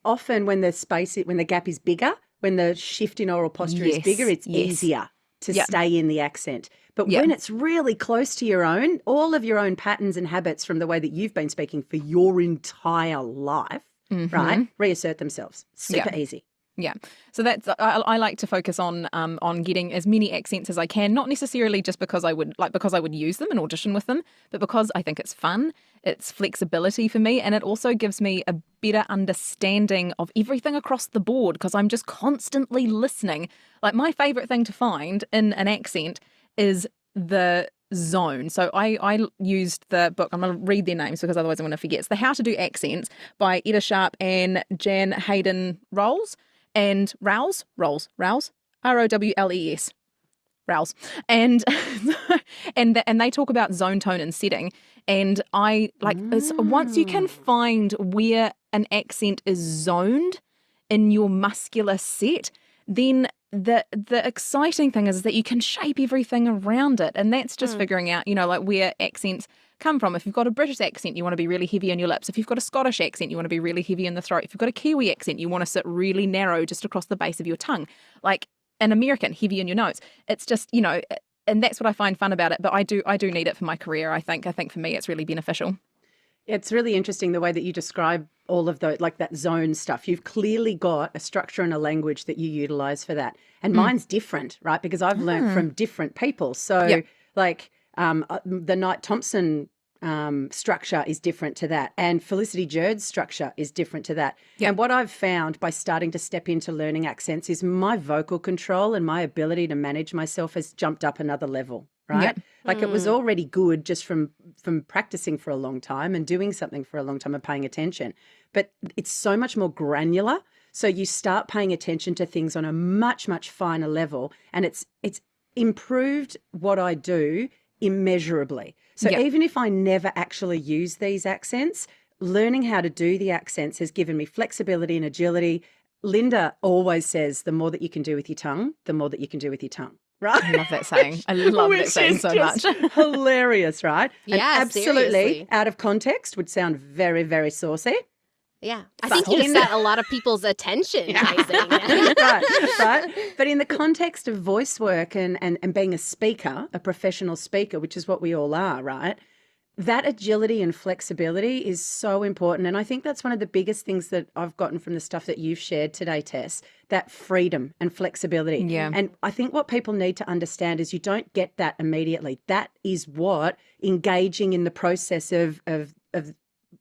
often when the gap is bigger, when the shift in oral posture is bigger, it's easier to stay in the accent. But when it's really close to your own, all of your own patterns and habits from the way that you've been speaking for your entire life, right, reassert themselves. Super easy. Yeah. So that's I like to focus on getting as many accents as I can, not necessarily just because I would use them and audition with them, but because I think it's fun, it's flexibility for me, and it also gives me a better understanding of everything across the board because I'm just constantly listening. Like my favorite thing to find in an accent is the zone. So I used the book, I'm going to read their names because otherwise I'm going to forget. It's The How to Do Accents by Etta Sharp and Jan Hayden Rowles. And Rowles, R-O-W-L-E-S, Rowles, and they talk about zone, tone, and setting. And I like once you can find where an accent is zoned in your muscular set, then the exciting thing is that you can shape everything around it, and that's just figuring out, you know, like where accents come from. If you've got a British accent, you want to be really heavy on your lips. If you've got a Scottish accent, you want to be really heavy in the throat. If you've got a Kiwi accent, you want to sit really narrow just across the base of your tongue. Like an American, heavy in your nose. It's just, and that's what I find fun about it. But I do need it for my career, I think. I think for me, it's really beneficial. It's really interesting the way that you describe all of the, like that zone stuff. You've clearly got a structure and a language that you utilize for that. And mine's different, right? Because I've learned from different people. So the Knight Thompson structure is different to that. And Felicity Jurd's structure is different to that. Yep. And what I've found by starting to step into learning accents is my vocal control and my ability to manage myself has jumped up another level. Right? Yep. Like it was already good just from practicing for a long time and doing something for a long time and paying attention. But it's so much more granular. So you start paying attention to things on a much, much finer level. And it's improved what I do immeasurably. So even if I never actually use these accents, learning how to do the accents has given me flexibility and agility. Linda always says the more that you can do with your tongue, the more that you can do with your tongue. Right? I love that saying. I love that saying so much. Hilarious, right? Yeah, and absolutely seriously. Out of context would sound very, very saucy. Yeah. I think you set a lot of people's attention by saying that. right. But in the context of voice work and being a speaker, a professional speaker, which is what we all are, right? That agility and flexibility is so important. And I think that's one of the biggest things that I've gotten from the stuff that you've shared today, Tess, that freedom and flexibility. Yeah. And I think what people need to understand is you don't get that immediately. That is what engaging in the process of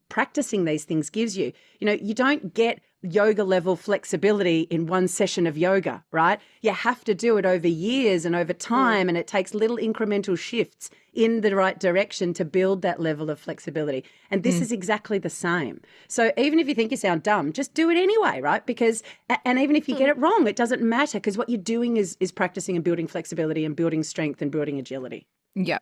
practicing these things gives you. You don't get yoga level flexibility in one session of yoga, right? You have to do it over years and over time, and it takes little incremental shifts in the right direction to build that level of flexibility. And this is exactly the same. So even if you think you sound dumb, just do it anyway, right? Because, and even if you get it wrong, it doesn't matter because what you're doing is practicing and building flexibility and building strength and building agility. Yeah.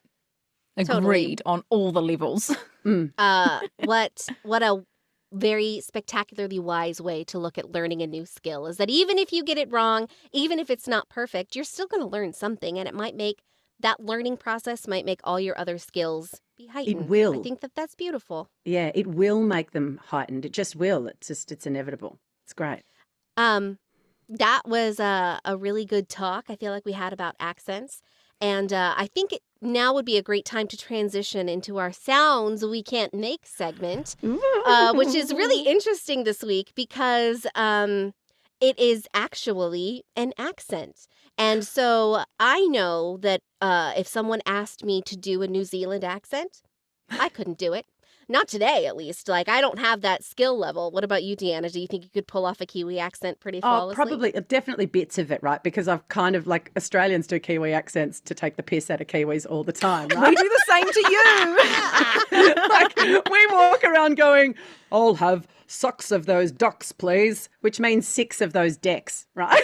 Agreed Totally. On all the levels. What a very spectacularly wise way to look at learning a new skill is that even if you get it wrong, even if it's not perfect, you're still going to learn something, and it might make that learning process might make all your other skills be heightened. It will. I think that's beautiful. Yeah, it will make them heightened. It just will. It's inevitable. It's great. That was a really good talk I feel like we had about accents. And I think now would be a great time to transition into our Sounds We Can't Make segment, which is really interesting this week because it is actually an accent. And so I know that if someone asked me to do a New Zealand accent, I couldn't do it. Not today, at least. Like, I don't have that skill level. What about you, Deanna? Do you think you could pull off a Kiwi accent pretty flawlessly? Probably, definitely bits of it, right? Because I've kind of like Australians do Kiwi accents to take the piss out of Kiwis all the time, right? We do the same to you. Like, we walk around going, I'll have 6 of those ducks, please, which means 6 of those decks, right?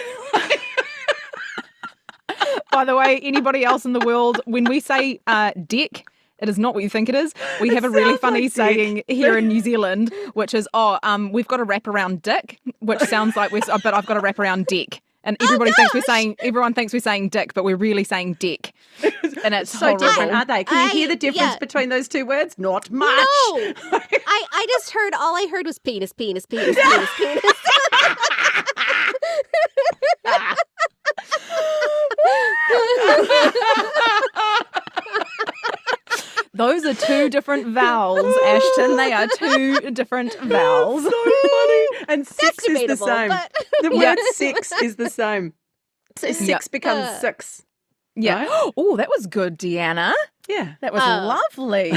By the way, anybody else in the world, when we say dick, it is not what you think it is. We have a really funny saying here in New Zealand, which is, we've got a wraparound dick, which sounds like but I've got a wraparound dick. And everyone thinks we're saying dick, but we're really saying dick. And it's so horrible. different, aren't they? Can you hear the difference between those two words? Not much. No. I just heard, all I heard was penis, penis, penis, penis, penis. Those are 2 different vowels, Ashton. They are 2 different vowels. So funny. And 6 is the same. But... The word 6 is the same. So 6 becomes 6. Yeah. Right? Oh, that was good, Deanna. Yeah. That was lovely.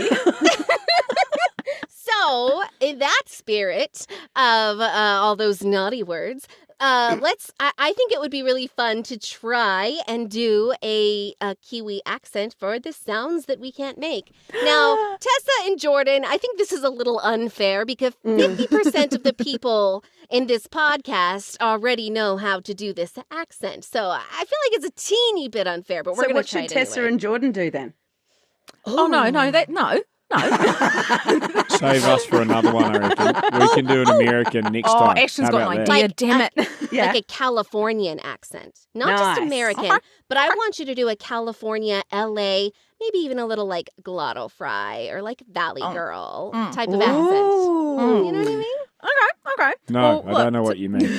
So, in that spirit of all those naughty words, I think it would be really fun to try and do a Kiwi accent for the sounds that we can't make. Now, Tessa and Jordan, I think this is a little unfair because 50% of the people in this podcast already know how to do this accent. So I feel like it's a teeny bit unfair, but we're going to try it So what should Tessa anyway. and Jordan do then? No. No. Save us for another one, I reckon. We can do an American next Oh, time. Ashton's How got about an that? idea. Like, Damn it. Yeah. Like a Californian accent. Not just Nice. American, Okay. but I want you to do a California, LA, maybe even a little like Glotto Fry or like Valley Oh. Girl Mm. type of accent. Ooh. You know what I mean? Okay. No, Well, I don't know what you mean.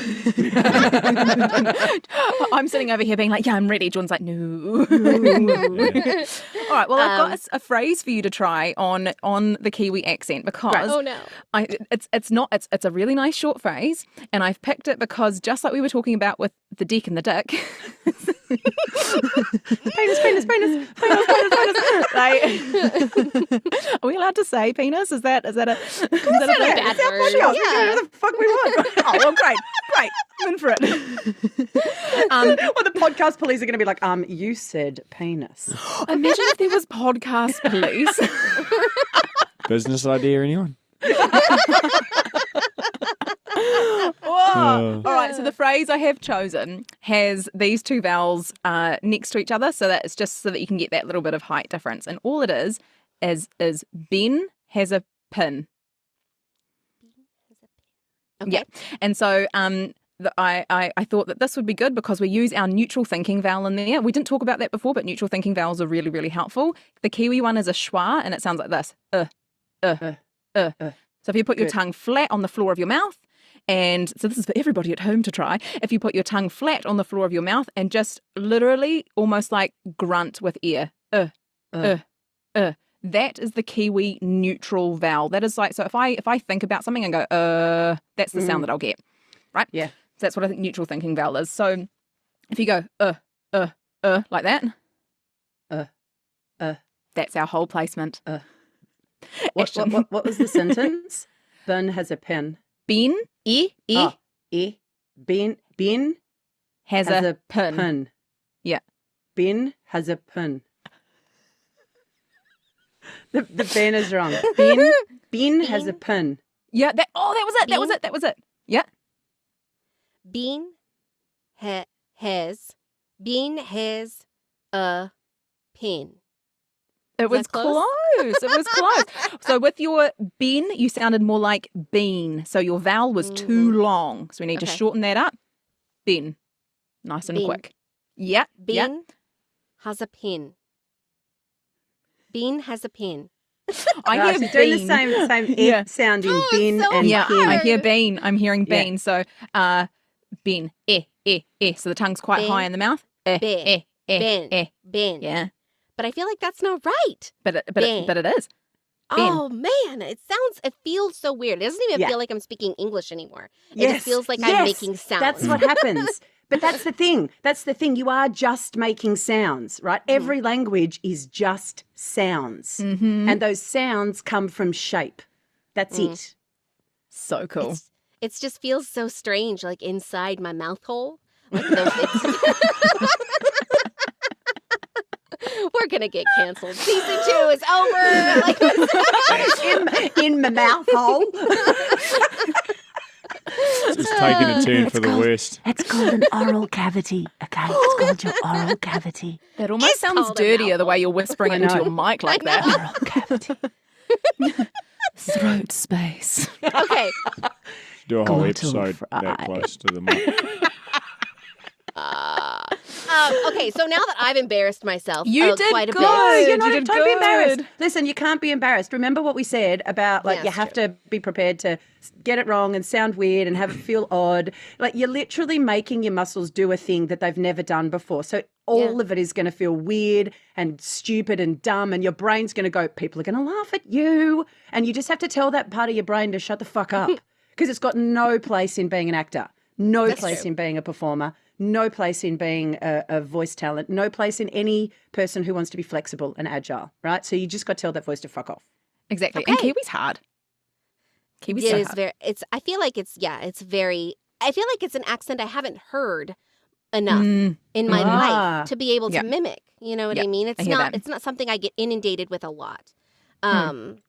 I'm sitting over here being like, yeah, I'm ready. John's like, no. Yeah. All right. Well, I've got a phrase for you to try on the Kiwi accent because Oh no. it's a really nice short phrase, and I've picked it because just like we were talking about with the dick and the dick. penis. Like, are we allowed to say penis? Is that a Bad It's our word. podcast. We can do Yeah. whatever the fuck we want. Oh, well, great. I'm in for it. Well, the podcast police are going to be like, you said penis. Imagine if there was podcast police. Business idea, anyone? Whoa. All right, so the phrase I have chosen has these two vowels next to each other, so that it's just so that you can get that little bit of height difference. And all it is Ben has a pin. Okay. Yeah. And so I thought that this would be good because we use our neutral thinking vowel in there. We didn't talk about that before, but neutral thinking vowels are really, really helpful. The Kiwi one is a schwa, and it sounds like this. So if you put your Good. tongue flat on the floor of your mouth, and so this is for everybody at home to try. If you put your tongue flat on the floor of your mouth and just literally almost like grunt with air. That is the Kiwi neutral vowel. That is like, so if I think about something and go, that's the sound that I'll get. Right? Yeah. So that's what I think neutral thinking vowel is. So if you go, like that. That's our whole placement. Ashton. What was the sentence? Ben has a pen. Ben, Ben has a pin. pin. Yeah. Ben has a pin. The Ben is wrong. Ben has a pin. Yeah, that was it. That was it. Yeah. Bean has a pin. It was that close? close. It was close. So with your Ben, you sounded more like bean. So your vowel was too long. So we need to Okay. shorten that up. Ben. Nice and Ben. quick. Yeah. Bean Yeah. has a pin. Bean has a pin. I Right, hear she's doing the bean. same Yeah. sound in Oh, it's bin so and Yeah, hard. I pin. hear bean. I'm hearing Yeah. bean. So ben. So the tongue's quite Ben. high in the mouth. Ben. Ben. Yeah. But I feel like that's not right. But it is. Ben. Oh man, it feels so weird. It doesn't even Yeah. feel like I'm speaking English anymore. It Yes, just feels like yes, I'm making sounds. That's what happens. But that's the thing. That's the thing. You are just making sounds, right? Every language is just sounds. Mm-hmm. And those sounds come from shape. That's it. So cool. It just feels so strange, like inside my mouth hole. Like those, we're gonna get canceled. Season 2 is over. Like, in my mouth hole. It's taking a turn for the worst. It's called an oral cavity, okay? It's called your oral cavity. That almost It's sounds called a dirtier the mouthful. way you're whispering I into know. your mic like that. Oral cavity. Throat space. okay. Do a whole Glottal episode that fry. close to the mic. Okay, so now that I've embarrassed myself You did quite a good. bit. No, You you're not. did Don't be embarrassed. good. Listen, you can't be embarrassed. Remember what we said about like Yeah, you it's have true. to be prepared to get it wrong and sound weird and have it feel odd. Like you're literally making your muscles do a thing that they've never done before. So all of it is going to feel weird and stupid and dumb, and your brain's going to go, people are going to laugh at you, and you just have to tell that part of your brain to shut the fuck up because it's got no place in being an actor, no That's place true. in being a performer. No place in being a voice talent, no place in any person who wants to be flexible and agile, right? So you just got to tell that voice to fuck off. Exactly. And Okay. Kiwi's hard. Kiwi's It so is hard. very. I feel like it's an accent I haven't heard enough in my Ah. life to be able to Yeah. mimic. You know what Yeah, I mean? I It's hear not. that. It's not something I get inundated with a lot. And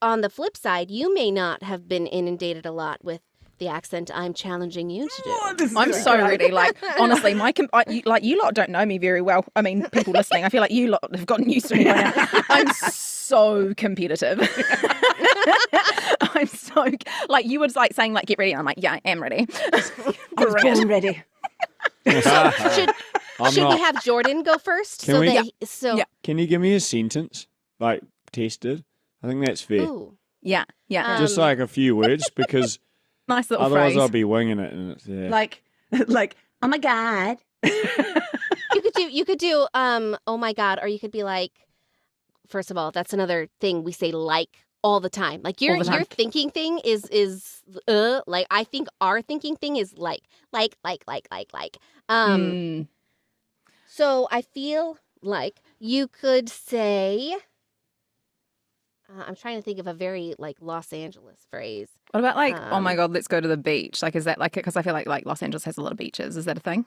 on the flip side, you may not have been inundated a lot with the accent I'm challenging you to do. Oh, this is I'm gonna so be great. ready. Like, honestly, you lot don't know me very well. I mean, people listening, I feel like you lot have gotten used to me by now. I'm so competitive. I'm so, like, you were like saying, like, get ready. And I'm like, yeah, I am ready. I was born ready. Should I'm should we not. have Jordan go first? Can we- Yeah. Can you give me a sentence, like tested? I think that's fair. Ooh. Yeah. Just like a few words, because Nice little otherwise phrase. I'll be winging it, and it's Like, oh my God. You could do oh my God, or you could be like, first of all, that's another thing we say like all the time. Like your the time. your thinking thing is like I think our thinking thing is like. Mm. So I feel like you could say I'm trying to think of a very like Los Angeles phrase. What about like, oh my Um, God, let's go to the beach? Like, is that like, because I feel like Los Angeles has a lot of beaches. Is that a thing?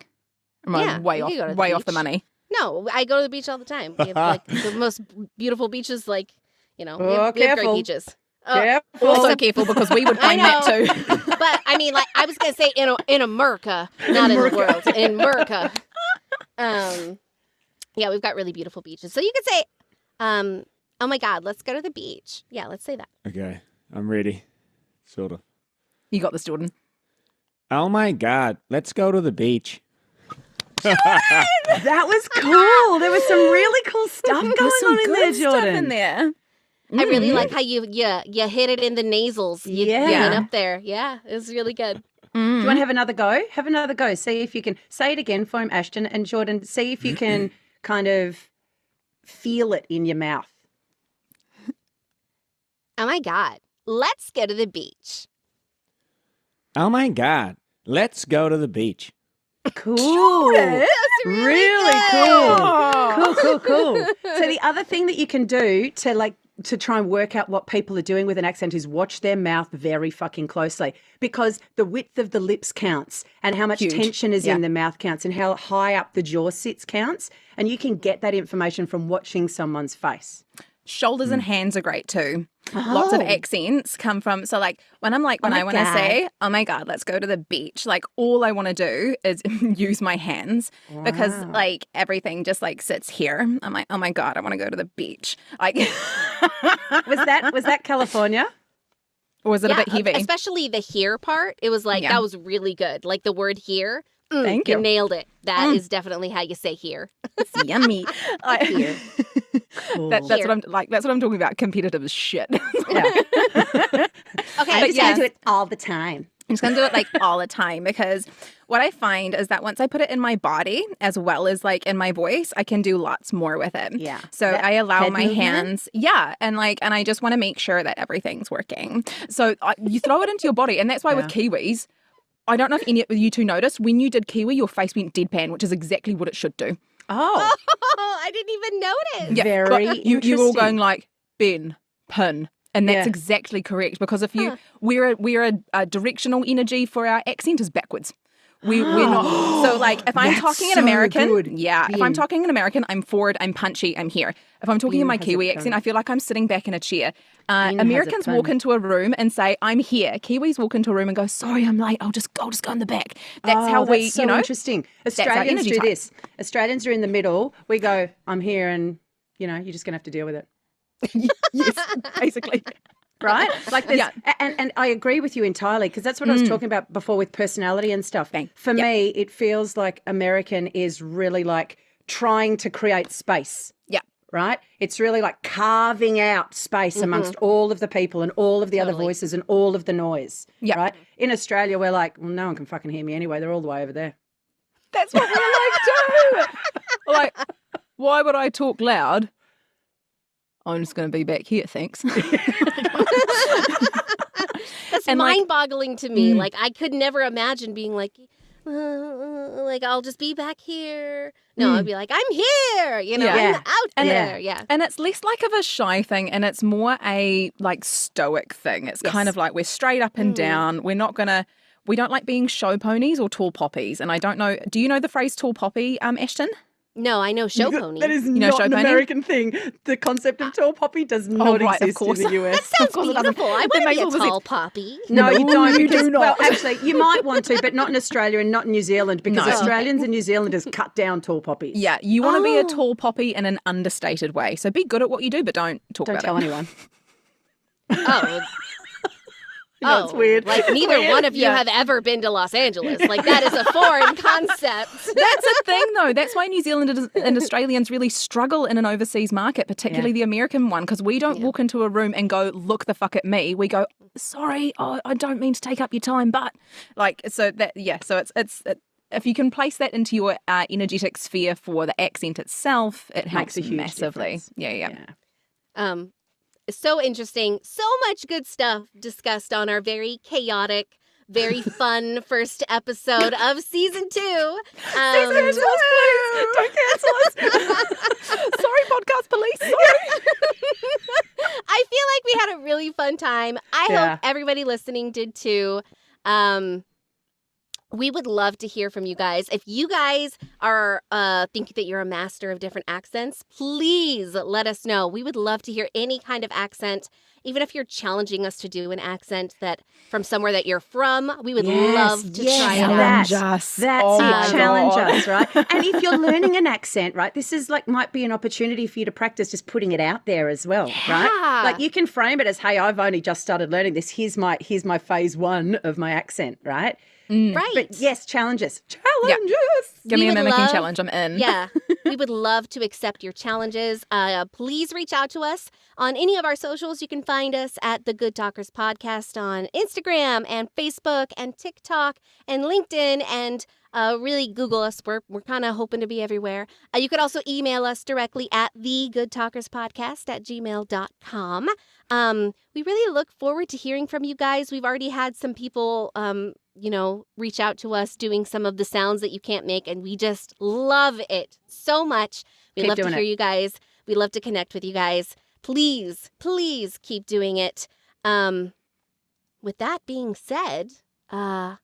Or am I Yeah, way you off, could go to the way off the beach. money? No, I go to the beach all the time. We have like the most beautiful beaches, like, we Oh, have great careful. beaches. Oh, Careful. Also careful because we would I claim that know. too. But I mean, like I was gonna say in America, not in the world. In America. Yeah, we've got really beautiful beaches. So you could say, oh my God, let's go to the beach. Yeah, let's say that. okay. I'm ready, sort of. You got this, Jordan. Oh my God, let's go to the beach. That was cool. There was some really cool stuff going There's some on in good there, stuff Jordan. in there. I really Mm. like how you hit it in the nasals. You Yeah. went up there. Yeah, it was really good. Do you want to have another go? Have another go. See if you can say it again for him, Ashton and Jordan. See if you can kind of feel it in your mouth. Oh my God, let's go to the beach. Oh my God, let's go to the beach. Cool. That's Really good. Cool. So the other thing that you can do to try and work out what people are doing with an accent is watch their mouth very fucking closely, because the width of the lips counts and how much Huge. tension is Yeah. in the mouth counts and how high up the jaw sits counts. And you can get that information from watching someone's face. Shoulders and hands are great too. Lots of Oh. accents come from. So like when I my want to God. say, oh my God, let's go to the beach. Like all I want to do is use my hands because Wow. like everything just like sits here. I'm like, oh my God, I want to go to the beach. Like, Was that California? or was it a bit heavy? Especially the here part. It was like, Yeah. that was really good. Like the word here. Thank you. you. nailed it. That is definitely how you say here. It's yummy. Like, Here. Cool. that's what I'm like. That's what I'm talking about. Competitive as shit. Okay, I'm just yeah. going to do it all the time. I'm just going to do it like all the time because what I find is that once I put it in my body as well as like in my voice, I can do lots more with it. Yeah. So That I allow head my movement? hands, and I just want to make sure that everything's working. So you throw it into your body, and that's why with Kiwis, I don't know if any of you two noticed when you did Kiwi, your face went deadpan, which is exactly what it should do. Oh, Oh, I didn't even notice. Yeah, very like, you're all interesting. going like Ben, pin. And that's Yeah. exactly correct because if you we're a directional energy for our accent is backwards. We're not. So like if I'm That's talking in so American, good, if I'm Ben. talking in American, I'm forward, I'm punchy, I'm here. If I'm talking in Ben my has a Kiwi pun. accent, I feel like I'm sitting back in a chair. has a Americans walk pun. into a room and say, I'm here. Kiwis walk into a room and go, sorry, I'm late. I'll just go in the back. That's how we, that's so you know. interesting. our Australians energy do type. this. Australians are in the middle. We go, I'm here, and you're just going to have to deal with it. Yes, basically. Right? Like there's, Yeah. and I agree with you entirely, because that's what I was talking about before with personality and stuff. Bang. For Yep. me, it feels like American is really like trying to create space. Yeah. Right? It's really like carving out space amongst all of the people and all of the other Totally. voices and all of the noise. Yeah. Right? In Australia, we're like, well, no one can fucking hear me anyway. They're all the way over there. That's what we're like too. Like, why would I talk loud? I'm just going to be back here, thanks. That's And, like, mind-boggling to me. Like I could never imagine being like I'll just be back here. No, I'd be like, I'm here. Yeah. I'm out And- there. Yeah. And it's less like of a shy thing and it's more a like stoic thing. It's kind Yes. of like we're straight up and down. We don't like being show ponies or tall poppies. And I don't know, do you know the phrase tall poppy, Ashton? No, I know show pony. That is know not show an pony? American thing. The concept of tall poppy does not right, of exist course. in the US. Sounds course it doesn't. beautiful. I That want to makes be a all the sense. tall poppy. No, you don't. you Because, do not. Well, actually, you might want to, but not in Australia and not in New Zealand because No. Australians and New Zealanders cut down tall poppies. Yeah, you want to be a Oh. tall poppy in an understated way. So be good at what you do, but don't talk Don't about tell it. anyone. Oh, You know, it's weird. Like neither one of you Yeah. have ever been to Los Angeles. Like that is a foreign concept. That's a thing, though. That's why New Zealanders and Australians really struggle in an overseas market, particularly the American one, because we don't walk into a room and go, look the fuck at me. We go, sorry, I don't mean to take up your time, but so it's if you can place that into your energetic sphere for the accent itself, it helps Makes a huge massively. difference. Yeah. So interesting. So much good stuff discussed on our very chaotic, very fun first episode of season 2. Season 2, please. Don't cancel us. Sorry, podcast police. Sorry. I feel like we had a really fun time. I hope everybody listening did too. We would love to hear from you guys. If you guys are think that you're a master of different accents, please let us know. We would love to hear any kind of accent, even if you're challenging us to do an accent that from somewhere that you're from. We would love to try it out. Challenge us. That's Oh it. my Challenge God. us, right? And if you're learning an accent, right, this is might be an opportunity for you to practice just putting it out there as well, right? Yeah. Like you can frame it as, hey, I've only just started learning this. Here's my phase 1 of my accent, right? Right. But yes, challenges. Challenges. Give me We a would mimicking love- challenge. I'm in. Yeah, we would love to accept your challenges. Please reach out to us on any of our socials. You can find us at the Good Talkers Podcast on Instagram and Facebook and TikTok and LinkedIn and really Google us. We're kind of hoping to be everywhere. You could also email us directly at thegoodtalkerspodcast@gmail.com. We really look forward to hearing from you guys. We've already had some people reach out to us doing some of the sounds that you can't make, and we just love it so much. We Keep love to doing hear it. you guys. We love to connect with you guys. Please, please keep doing it. With that being said, I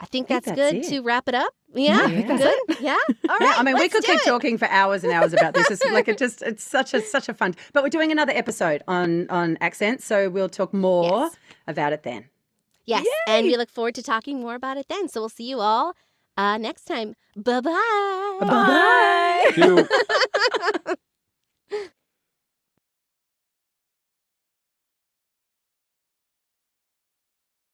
think that's good it. to wrap it up. Yeah, I think that's good. Yeah, all right. Yeah, I mean, we let's could do keep it. talking for hours and hours about this. It's like it's such a fun. But we're doing another episode on accents, so we'll talk more Yes. about it then. Yes, and we look forward to talking more about it then. So we'll see you all next time. Bye-bye. Bye. Cool.